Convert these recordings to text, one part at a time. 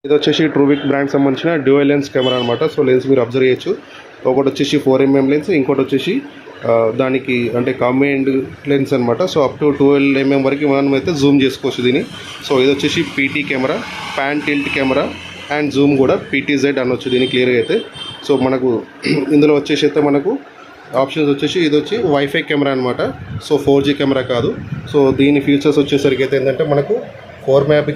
ఇది వచ్చేసి ట్రూవిక్ బ్రాండ్ సంబంధించిన డ్యూయల్ లెన్స్ కెమెరా అనమాట. సో లెన్స్ మీరు అబ్జర్వ్ చేయొచ్చు. ఒకటి వచ్చేసి 4mm లెన్స్, ఇంకోటి వచ్చేసి దానికి అంటే కంబైన్డ్ లెన్స్ అనమాట. సో అప్ టు 12mm వరకు మనం అయితే జూమ్ చేసుకోవచ్చు దీన్ని. సో ఇది వచ్చేసి PT camera, pan tilt camera and Zoom కూడా PTZ అనొచ్చు దీన్ని క్లియర్గా అయితే. సో మనకు ఇందులో వచ్చేసి అయితే మనకు ఆప్షన్స్ వచ్చేసి ఇది వచ్చి వైఫై కెమెరా అనమాట. సో 4G కెమెరా కాదు. సో దీని ఫీచర్స్ వచ్చేసరికి అయితే ఏంటంటే మనకు 4 MP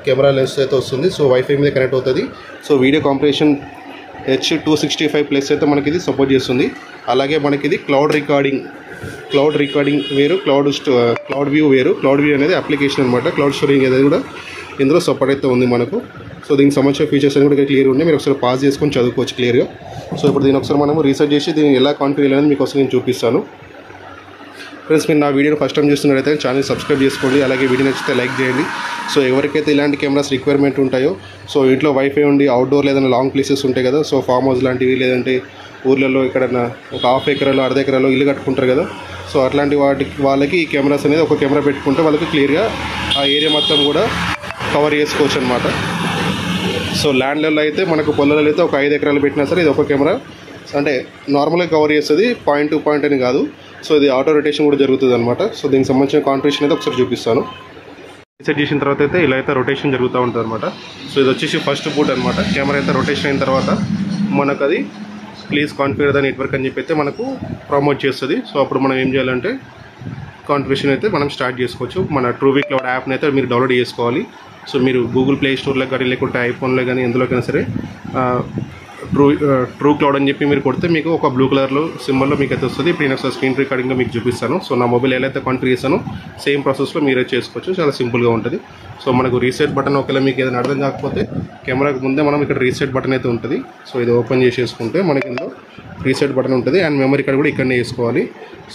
కెమెరా లెన్స్ అయితే వస్తుంది. సో వైఫై మీద కనెక్ట్ అవుతుంది. సో వీడియో కాంప్రెషన్ H265+ అయితే మనకి ఇది సపోర్ట్ చేస్తుంది. అలాగే మనకి ఇది క్లౌడ్ రికార్డింగ్ వేరు, క్లౌడ్ వ్యూ వేరు. క్లౌడ్ వ్యూ అనేది అప్లికేషన్ అనమాట. క్లౌడ్ స్టోరింగ్ అనేది కూడా ఇందులో సపోర్ట్ అయితే ఉంది మనకు. సో దీనికి సంబంధించిన ఫీచర్స్ అని కూడా క్లియర్ ఉన్నాయి. మీరు ఒకసారి పాజ్ చేసుకొని చదువుకోవచ్చు క్లియర్గా. సో ఇప్పుడు దీని ఒకసారి మనం రీసెర్చ్ చేసి దీన్ని ఎలా కాన్ఫిగర్ అనేది మీకు నేను చూపిస్తాను. ఫ్రెండ్స్, మీరు నా వీడియోని ఫస్ట్ టైం చూస్తున్నట్లయితే ఛానల్ సబ్స్క్రైబ్ చేసుకోండి. అలాగే వీడియో నచ్చితే లైక్ చేయండి. సో ఎవరికైతే ఇలాంటి కెమెరాస్ రిక్వైర్మెంట్ ఉంటాయో, సో ఇంట్లో వైఫై ఉండి అవుట్డోర్ లేదన్నా లాంగ్ ప్లేసెస్ ఉంటాయి కదా, సో ఫామ్ హౌస్ లాంటివి లేదంటే ఊర్లలో ఎక్కడన్నా ఒక 1/2 ఎకరాలో 1/2 ఎకరాలో ఇల్లు కట్టుకుంటారు కదా, సో అట్లాంటి వాళ్ళకి ఈ కెమెరాస్ అనేది ఒక కెమెరా పెట్టుకుంటే వాళ్ళకి క్లియర్గా ఆ ఏరియా మొత్తం కూడా కవర్ చేసుకోవచ్చు అనమాట. సో ల్యాండ్లలో అయితే మనకు పొలాలలో అయితే ఒక 5 ఎకరాలు పెట్టినా సరే ఇది ఒక కెమెరా అంటే నార్మల్గా కవర్ చేస్తుంది, పాయింట్ టు పాయింట్ అని కాదు. సో ఇది ఆటో రొటేషన్ కూడా జరుగుతుంది అనమాట. సో దీనికి సంబంధించిన కాన్ఫిగరేషన్ అయితే ఒకసారి చూపిస్తాను. సెట్ చేసిన తర్వాత అయితే ఇలా అయితే రొటేషన్ జరుగుతూ ఉంటుంది అనమాట. సో ఇది వచ్చేసి ఫస్ట్ బూట్ అనమాట. కెమెరా అయితే రొటేషన్ అయిన తర్వాత మనకు అది ప్లీజ్ కాన్ఫిగర్ ద నెట్వర్క్ అని చెప్పి అయితే మనకు ప్రమోట్ చేస్తుంది. సో అప్పుడు మనం ఏం చేయాలంటే కాన్ఫిగరేషన్ అయితే మనం స్టార్ట్ చేసుకోవచ్చు. మన ట్రూవిక్ క్లౌడ్ యాప్ని అయితే మీరు డౌన్లోడ్ చేసుకోవాలి. సో మీరు గూగుల్ ప్లే స్టోర్లో కానీ లేకుంటే ఐఫోన్లో కానీ ఎందులోకైనా సరే ట్రూ క్లౌడ్ అని చెప్పి మీరు కొడితే మీకు ఒక బ్లూ కలర్లో సింబల్లో మీకు అయితే వస్తుంది. ఇప్పుడు నేను ఒకసారి స్క్రీన్ రికార్డింగ్లో మీకు చూపిస్తాను. సో నా మొబైల్ ఎలా అయితే కాన్ఫిగర్ చేస్తానో సేమ్ ప్రాసెస్లో మీరే చేసుకోవచ్చు. చాలా సింపుల్గా ఉంటుంది. సో మనకు రీసెట్ బటన్ ఒకవేళ మీకు ఏదైనా అర్థం కాకపోతే కెమెరాకు ముందే మనం ఇక్కడ రీసెట్ బటన్ అయితే ఉంటుంది. సో ఇది ఓపెన్ చేసేసుకుంటే మనకి ఇందులో రీసెట్ బటన్ ఉంటుంది అండ్ మెమరీ కార్డ్ కూడా ఇక్కడనే వేసుకోవాలి.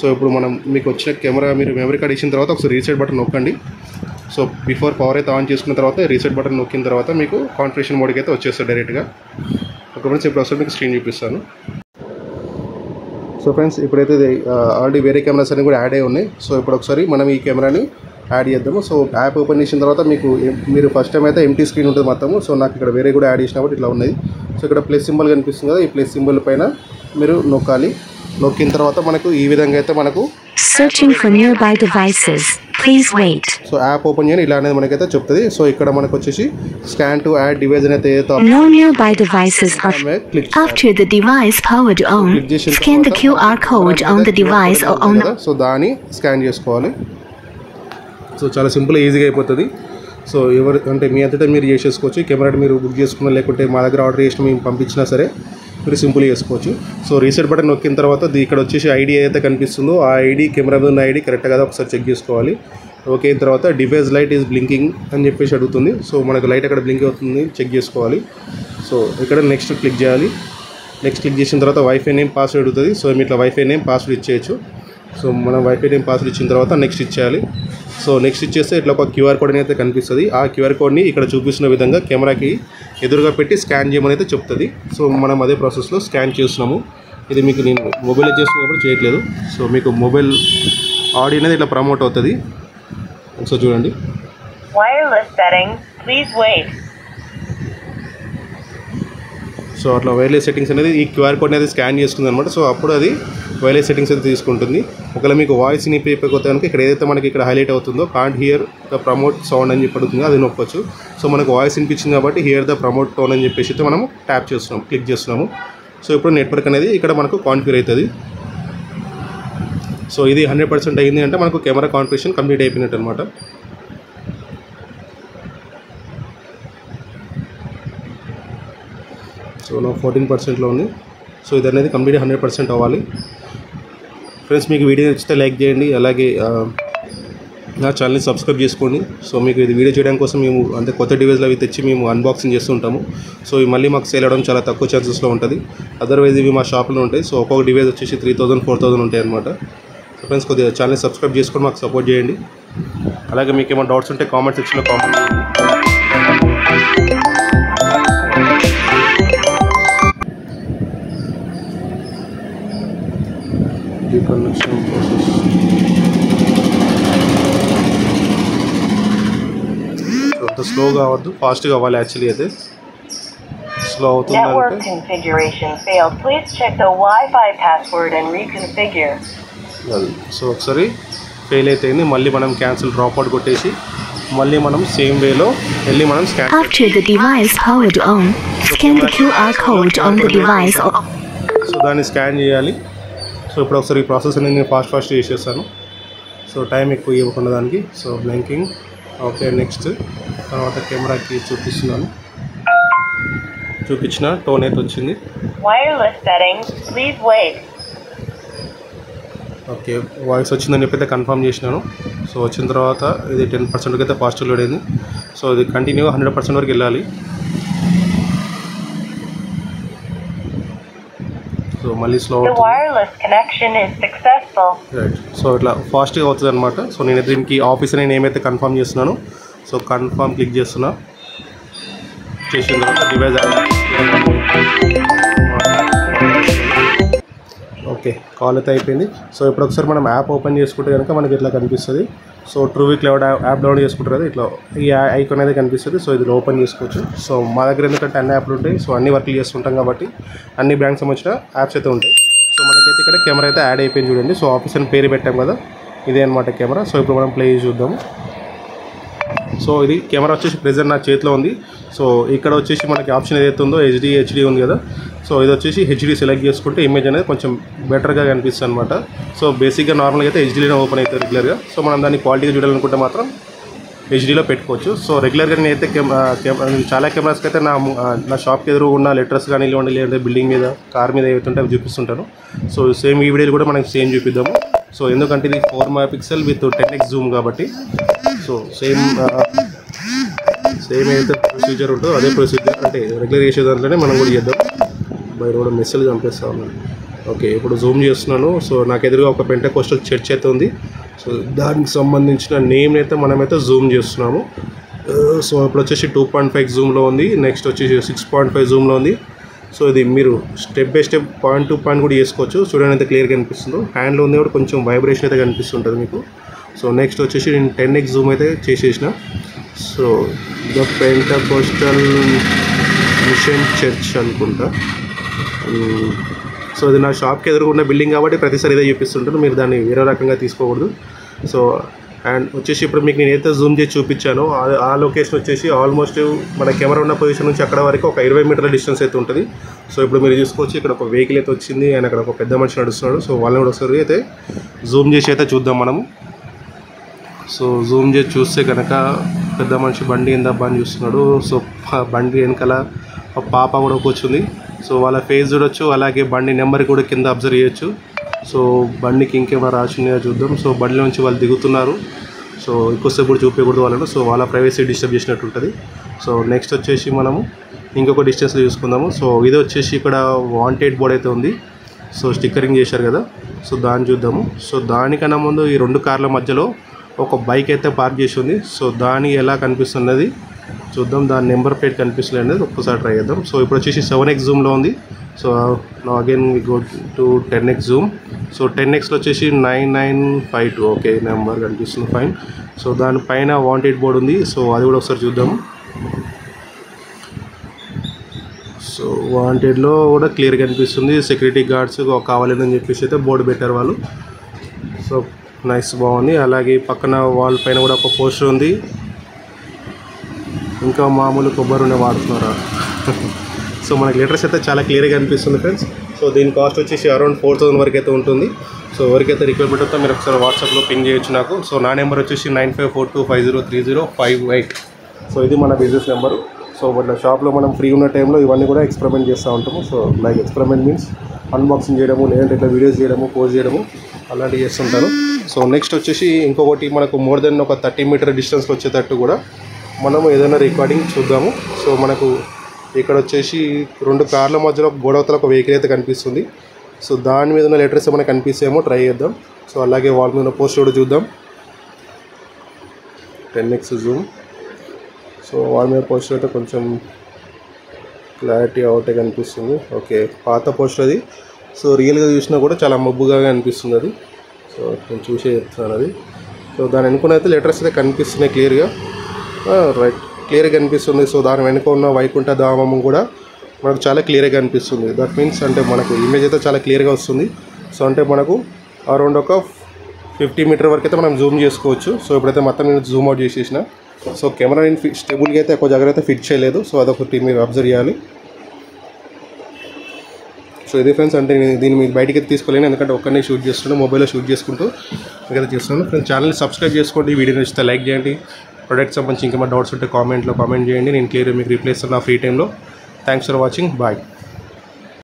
సో ఇప్పుడు మనం మీకు వచ్చిన కెమెరా మీరు మెమరీ కార్డ్ ఇచ్చిన తర్వాత ఒకసారి రీసెట్ బటన్ నొక్కండి. సో బిఫోర్ పవర్ అయితే ఆన్ చేసుకున్న తర్వాత రీసెట్ బటన్ నొక్కిన తర్వాత మీకు కాన్ఫిగరేషన్ మోడ్కి అయితే వచ్చేస్తుంది డైరెక్ట్గా. ఒక ఫ్రెండ్స్ ఇప్పుడు ఒకసారి మీకు స్క్రీన్ చూపిస్తాను. సో ఫ్రెండ్స్, ఇప్పుడైతే ఆల్రెడీ వేరే కెమెరాస్ అన్నీ కూడా యాడ్ అయ్యి ఉన్నాయి. సో ఇప్పుడు ఒకసారి మనం ఈ కెమెరాని యాడ్ చేద్దాము. సో యాప్ ఓపెన్ చేసిన తర్వాత మీరు ఫస్ట్ టైం అయితే ఎంటీ స్క్రీన్ ఉంటుంది మొత్తము. సో నాకు ఇక్కడ వేరే కూడా యాడ్ చేసినప్పుడు ఇట్లా ఉన్నాయి. సో ఇక్కడ ప్లస్ సింబల్ కనిపిస్తుంది కదా, ఈ ప్లస్ సింబల్ పైన మీరు నొక్కాలి. నొక్కిన తర్వాత మనకు ఈ విధంగా అయితే మనకు searching for nearby devices, please wait. So app open చేయని ఇలా అనేది మనకైతే చెప్తుంది. సో ఇక్కడ మనకు వచ్చేసి స్కాన్ టు యాడ్ డివైస్ అనేది No nearby devices are. After the device powered on, scan the QR code on the device or on the. So దాన్ని స్కాన్ చేసుకోవాలి. సో చాలా సింపుల్ ఈజీగా అయిపోతుంది. సో ఎవరు అంటే మీ అంతటా మీరు చేసేసుకోవచ్చు. కెమెరా మీరు బుక్ చేసుకున్నా లేకుంటే మా దగ్గర ఆర్డర్ చేసిన మేము పంపించినా సరే మీరు సింపుల్గా చేసుకోవచ్చు. సో రీసెట్ బటన్ నొక్కిన తర్వాత ఇక్కడ వచ్చేసి ఐడి ఏదైతే కనిపిస్తుందో ఆ ఐడి కెమెరా మీద ఉన్న ఐడి కరెక్ట్ కదా ఒకసారి చెక్ చేసుకోవాలి. ఓకే అయిన తర్వాత డివైస్ లైట్ ఈజ్ బ్లింకింగ్ అని చెప్పేసి అడుగుతుంది. సో మనకు లైట్ అక్కడ బ్లింక్ అవుతుంది చెక్ చేసుకోవాలి. సో ఇక్కడ నెక్స్ట్ క్లిక్ చేయాలి. నెక్స్ట్ క్లిక్ చేసిన తర్వాత వైఫై నేమ్ పాస్వర్డ్ అడుగుతుంది. సో మీ ఇట్లా వైఫై నేమ్ పాస్వర్డ్ ఇచ్చేయచ్చు. సో మనం వైఫై నేమ్ పాస్వర్డ్ ఇచ్చిన తర్వాత నెక్స్ట్ ఇచ్చేయాలి. సో నెక్స్ట్ ఇచ్చేస్తే ఇట్లా ఒక క్యూఆర్ కోడ్ అయితే కనిపిస్తుంది. ఆ క్యూఆర్ కోడ్ని ఇక్కడ చూపిస్తున్న విధంగా కెమెరాకి ఎదురుగా పెట్టి స్కాన్ చేయమని అయితే చెప్తుంది. సో మనం అదే ప్రాసెస్లో స్కాన్ చేస్తున్నాము. ఇది మీకు నేను మొబైల్లో చేస్తున్నప్పుడు చేయట్లేదు. సో మీకు మొబైల్ ఆడియో అనేది ఇట్లా ప్రమోట్ అవుతుంది. సో చూడండి. Wireless settings, please wait. So అట్లా వైర్లెస్ సెట్టింగ్స్ అనేది ఈ క్యూఆర్ కోడ్ అనేది స్కాన్ చేసుకుంది అనమాట. సో అప్పుడు అది వైర్లెస్ సెట్టింగ్స్ అయితే తీసుకుంటుంది. ఒకవేళ మీకు వాయిస్ వినిపించకపోతే కనుక ఇక్కడ ఏదైతే మనకి ఇక్కడ హైలైట్ అవుతుందో can't hear the promote sound అని చెప్పి అడుగుతుందో అది నొక్కొచ్చు. సో మనకు వాయిస్ వినిపించింది కాబట్టి హియర్ ద ప్రమోట్ టోన్ అని చెప్పేసి అయితే మనము ట్యాప్ చేస్తున్నాం, క్లిక్ చేస్తున్నాము. సో ఇప్పుడు నెట్వర్క్ అనేది ఇక్కడ మనకు కాన్ఫిగర్ అవుతుంది. సో ఇది 100% అయింది అంటే మనకు కెమెరా కాన్ఫిగరేషన్ కంప్లీట్ అయిపోయినట్టు అనమాట. సో నా 14%లో ఉంది. సో ఇది అనేది కంప్లీట్ 100% అవ్వాలి. ఫ్రెండ్స్, మీకు వీడియో నచ్చితే లైక్ చేయండి. అలాగే నా ఛానల్ని సబ్స్క్రైబ్ చేసుకోండి. సో మీకు ఇది వీడియో చేయడం కోసం మేము అంటే కొత్త డివైస్లు అవి తెచ్చి మేము అన్బాక్సింగ్ చేస్తుంటాము. సో ఇవి మళ్ళీ మాకు సేల్ అవ్వడం చాలా తక్కువ ఛాన్సెస్లో ఉంటుంది. అదర్వైజ్ ఇవి మా షాప్లో ఉంటాయి. సో ఒక్కొక్క డివైస్ వచ్చేసి 3000, 4000 ఉంటాయి అనమాట. సో ఫ్రెండ్స్, కొద్దిగా ఛానల్ని సబ్స్క్రైబ్ చేసుకొని మాకు సపోర్ట్ చేయండి. అలాగే మీకు ఏమైనా డౌట్స్ ఉంటే కామెంట్ సెక్షన్లో కామెంట్ చేయండి. కనెక్షన్ ప్రాసెస్ అంత స్లోగా అవ్వద్దు, ఫాస్ట్గా అవ్వాలి యాక్చువల్లీ అయితే. స్లో అవుతుందంటే Network configuration failed. Please check the Wi-Fi password and reconfigure. So ఒకసారి ఫెయిల్ అయిపోయింది. మళ్ళీ మనం క్యాన్సిల్ డ్రాప్ అవుట్ కొట్టేసి మళ్ళీ మనం సేమ్ వేలో వెళ్ళి మనం scan After the device powered on, scan the QR code on the device. So దాన్ని స్కాన్ చేయాలి. సో ఇప్పుడు ఒకసారి ఈ ప్రాసెస్ అనేది నేను ఫాస్ట్ చేసేస్తాను. సో టైం ఎక్కువ ఇవ్వకుండా దానికి. So blinking okay. నెక్స్ట్ తర్వాత కెమెరాకి చూపించిన టోన్ అయితే వచ్చింది. Wireless settings. Please wait. Okay voice వచ్చిందని చెప్పి అయితే కన్ఫర్మ్ చేసినాను. సో వచ్చిన తర్వాత ఇది 10% అయితే ఫాస్ట్ లోడ్ అయింది. సో ఇది కంటిన్యూ 100% వరకు వెళ్ళాలి. సో మళ్ళీ slow The wireless connection is successful. Right. So ఇట్లా ఫాస్ట్గా అవుతుంది అనమాట. సో నేను దీనికి ఆఫీస్ నేను ఏమైతే కన్ఫర్మ్ చేస్తున్నాను. సో కన్ఫర్మ్ క్లిక్ చేస్తున్నా. చేసిన తర్వాత డివైస్ ఓకే కాల్ అయితే అయిపోయింది. సో ఇప్పుడు ఒకసారి మనం యాప్ ఓపెన్ చేసుకుంటే కనుక మనకి ఇట్లా కనిపిస్తుంది. సో ట్రూవీ క్లౌడ్ యాప్ డౌన్లోడ్ చేసుకుంటారు కదా, ఇట్లా ఈ ఐకాన్ అయితే కనిపిస్తుంది. సో ఇది ఓపెన్ చేసుకోవచ్చు. సో మా దగ్గర ఎందుకంటే అన్ని యాప్లు ఉంటాయి. సో అన్ని వర్క్లు చేస్తుంటాం కాబట్టి అన్ని బ్యాంక్ సంబంధించిన యాప్స్ అయితే ఉంటాయి. సో మనకైతే ఇక్కడ కెమెరా అయితే యాడ్ అయిపోయింది చూడండి. సో ఆఫీస్ అని పేరు పెట్టాం కదా, ఇదే అనమాట కెమెరా. సో ఇప్పుడు మనం ప్లే చూద్దాము. సో ఇది కెమెరా వచ్చేసి ప్రెజెంట్ నా చేతిలో ఉంది. సో ఇక్కడ వచ్చేసి మనకి ఆప్షన్ ఏదైతే ఉందో హెచ్డి ఉంది కదా. సో ఇది వచ్చేసి హెచ్డి సెలెక్ట్ చేసుకుంటే ఇమేజ్ అనేది కొంచెం బెటర్గా కనిపిస్తుంది అనమాట. సో బేసిక్గా నార్మల్గా అయితే హెచ్డీలోనే ఓపెన్ అవుతుంది రెగ్యులర్గా. సో మనం దాన్ని క్వాలిటీగా చూడాలనుకుంటే మాత్రం హెచ్డీలో పెట్టుకోవచ్చు. సో రెగ్యులర్గా నేనైతే చాలా కెమెరాస్కి అయితే నా షాప్కి ఎదురు ఉన్న లెటర్స్ కానీ ఇవ్వండి, లేదంటే బిల్డింగ్ మీద కార్ మీద ఏవైతుంటే అవి చూపిస్తుంటాను. సో సేమ్ ఈ వీడియోలు కూడా మనకి సేమ్ చూపిద్దాము. సో ఎందుకంటే ఇది 4 MP విత్ 10x జూమ్ కాబట్టి సో సేమ్ ఏదైతే ప్రొసీజర్ ఉంటుందో అదే ప్రొసీజర్ అంటే రెగ్యులర్ చేసే దాంట్లోనే మనం కూడా చేద్దాం. బయట కూడా మెసేజ్ పంపిస్తా ఉన్నాను. ఓకే ఇప్పుడు జూమ్ చేస్తున్నాను. సో నాకు ఎదురుగా ఒక పెంటకోస్టల్ చర్చ్ అయితే ఉంది. సో దానికి సంబంధించిన నేమ్ అయితే మనమైతే జూమ్ చేస్తున్నాము. సో ఇప్పుడు వచ్చేసి 2.5 జూమ్లో ఉంది. నెక్స్ట్ వచ్చేసి 6.5 జూమ్లో ఉంది. సో ఇది మీరు step by step point to point కూడా చేసుకోవచ్చు. చూడండి అయితే క్లియర్గా కనిపిస్తుందో. హ్యాండ్లో ఉంది కూడా కొంచెం వైబ్రేషన్ అయితే కనిపిస్తుంటుంది మీకు. సో నెక్స్ట్ వచ్చేసి నేను 10x జూమ్ అయితే చేసేసిన. So the Pentecostal machine church అనుకుంటా. సో ఇది నా షాప్కి ఎదురుకున్న బిల్డింగ్ కాబట్టి ప్రతిసారి ఇదే చూపిస్తుంటాను. మీరు దాన్ని వేరే రకంగా తీసుకోకూడదు. సో అండ్ వచ్చేసి ఇప్పుడు మీకు నేనైతే జూమ్ చేసి చూపించాను ఆ లొకేషన్ వచ్చేసి ఆల్మోస్ట్ మన కెమెరా ఉన్న పొజిషన్ నుంచి అక్కడ వరకు ఒక 20 మీటర్ల డిస్టెన్స్ అయితే ఉంటుంది. సో ఇప్పుడు మీరు చూసుకోవచ్చు ఇక్కడ ఒక వెహికల్ అయితే వచ్చింది అండ్ అక్కడ ఒక పెద్ద మనిషి నడుస్తున్నాడు. సో వాళ్ళని కూడా ఒకసారి అయితే జూమ్ చేసి అయితే చూద్దాం మనము. సో జూమ్ చేసి చూస్తే కనుక పెద్ద మనిషి బండి ఏందబ్బా అని చూస్తున్నాడు. సో బండి వెనకాల పాప కూడా కూర్చుంది. సో వాళ్ళ ఫేస్ చూడొచ్చు, అలాగే బండి నెంబర్ కూడా కింద అబ్జర్వ్ చేయొచ్చు. సో బండికి ఇంకేమైనా రాసిందో చూద్దాం. సో బండిలో నుంచి వాళ్ళు దిగుతున్నారు. సో ఎక్కువసేపు కూడా చూపించకూడదు వాళ్ళను. సో వాళ్ళ ప్రైవసీ డిస్టర్బ్ చేసినట్టు ఉంటుంది. సో నెక్స్ట్ వచ్చేసి మనము ఇంకొక డిస్టెన్స్లో చూసుకుందాము. సో ఇది వచ్చేసి ఇక్కడ వాంటెడ్ బోర్డ్ అయితే ఉంది. సో స్టిక్కరింగ్ చేశారు కదా. సో దాన్ని చూద్దాము. సో దానికన్నా ముందు ఈ 2 కార్ల మధ్యలో ఒక బైక్ అయితే పార్క్ చేసి ఉంది. సో దాని ఎలా కనిపిస్తున్నది చూద్దాం. దాని నెంబర్ ప్లేట్ కనిపిస్తుంది అనేది ఒక్కసారి ట్రై చేద్దాం. సో ఇప్పుడు వచ్చేసి 7x జూమ్లో ఉంది. So again we go to 10x zoom. So 10xలో వచ్చేసి 9952 ఓకే నెంబర్ కనిపిస్తుంది, ఫైన్. సో దానిపైన వాంటెడ్ బోర్డు ఉంది. సో అది కూడా ఒకసారి చూద్దాము. సో వాంటెడ్లో కూడా క్లియర్గా కనిపిస్తుంది. సెక్యూరిటీ గార్డ్స్ కావాలని చెప్పేసి అయితే బోర్డు పెట్టారు వాళ్ళు. సో నైస్, బాగుంది. అలాగే పక్కన వాల్ పైన కూడా ఒక పోస్టర్ ఉంది. ఇంకా మామూలు కొబ్బరి ఉండే వాడుతున్నారా. సో మనకి లెటర్స్ అయితే చాలా క్లియర్గా కనిపిస్తుంది ఫ్రెండ్స్. సో దీని కాస్ట్ వచ్చేసి అరౌండ్ 4000 వరకు అయితే ఉంటుంది. సో ఎవరికైతే రిక్వైర్మెంట్ ఉందో మీరు ఒకసారి వాట్సాప్లో పింగ్ చేయొచ్చు నాకు. సో నా నెంబర్ వచ్చేసి 9542503058. సో ఇది మన బిజినెస్ నెంబరు. సో మన షాప్లో మనం ఫ్రీ ఉన్న టైంలో ఇవన్నీ కూడా ఎక్స్పెరిమెంట్ చేస్తూ ఉంటాము. So like experiment means unboxing చేయడము, లేదంటే ఇట్లా వీడియోస్ చేయడము, పోస్ట్ చేయడము అలాంటివి చేస్తుంటాను. సో నెక్స్ట్ వచ్చేసి ఇంకొకటి మనకు మోర్ దెన్ ఒక 30 మీటర్ డిస్టెన్స్లో వచ్చేటట్టు కూడా మనము ఏదైనా రికార్డింగ్ చూద్దాము. సో మనకు ఇక్కడ వచ్చేసి 2 కార్ల మధ్యలో గోడవతల ఒక వెహికల్ అయితే కనిపిస్తుంది. సో దాని మీద ఉన్న లెటర్స్ ఏమైనా కనిపిస్తేమో ట్రై చేద్దాం. సో అలాగే వాళ్ళ మీద పోస్ట్ కూడా చూద్దాం. 10x zoom. సో వాళ్ళ మీద పోస్టర్ అయితే కొంచెం క్లారిటీ అవుటే కనిపిస్తుంది. ఓకే పాత పోస్టర్ అది. సో రియల్గా చూసినా కూడా చాలా మబ్బుగా అనిపిస్తుంది అది. సో నేను చూసే చెప్తున్నాను అది. సో దాని వెనుక అయితే లెటర్స్ అయితే కనిపిస్తున్నాయి క్లియర్గా. రైట్ క్లియర్గా కనిపిస్తుంది. సో దాని వెనుక ఉన్న వైకుంఠ ధామం కూడా మనకు చాలా క్లియర్గా అనిపిస్తుంది. దట్ మీన్స్ అంటే మనకు ఇమేజ్ అయితే చాలా క్లియర్గా వస్తుంది. సో అంటే మనకు అరౌండ్ ఒక 50 మీటర్ వరకు అయితే మనం జూమ్ చేసుకోవచ్చు. సో ఇప్పుడైతే మొత్తం నేను జూమ్ అవుట్ చేసేసిన. సో కెమెరా నేను స్టేబుల్గా అయితే ఎక్కువ జాగ్రత్త ఫిట్ చేయలేదు. సో అదొకటి మీరు అబ్జర్వ్ చేయాలి. సో ఇది ఫ్రెండ్స్, అంటే నేను దీన్ని మీకు బయటికి అయితే తీసుకోలేను, ఎందుకంటే ఒక్కనే షూట్ చేస్తున్నాను, మొబైల్లో షూట్ చేసుకుంటూ మీకైతే చేస్తున్నాను. ఫ్రెండ్స్ ఛానల్ని సబ్స్క్రైబ్ చేసుకోండి, వీడియో నచ్చితే లైక్ చేయండి, ప్రొడక్ట్ సంబంధించి ఇంకా డౌట్స్ ఉంటే కామెంట్లో కామెంట్ చేయండి, నేను క్లియర్గా మీకు రిప్లై ఇస్తాను నా ఫ్రీ టైంలో. Thanks for watching, bye.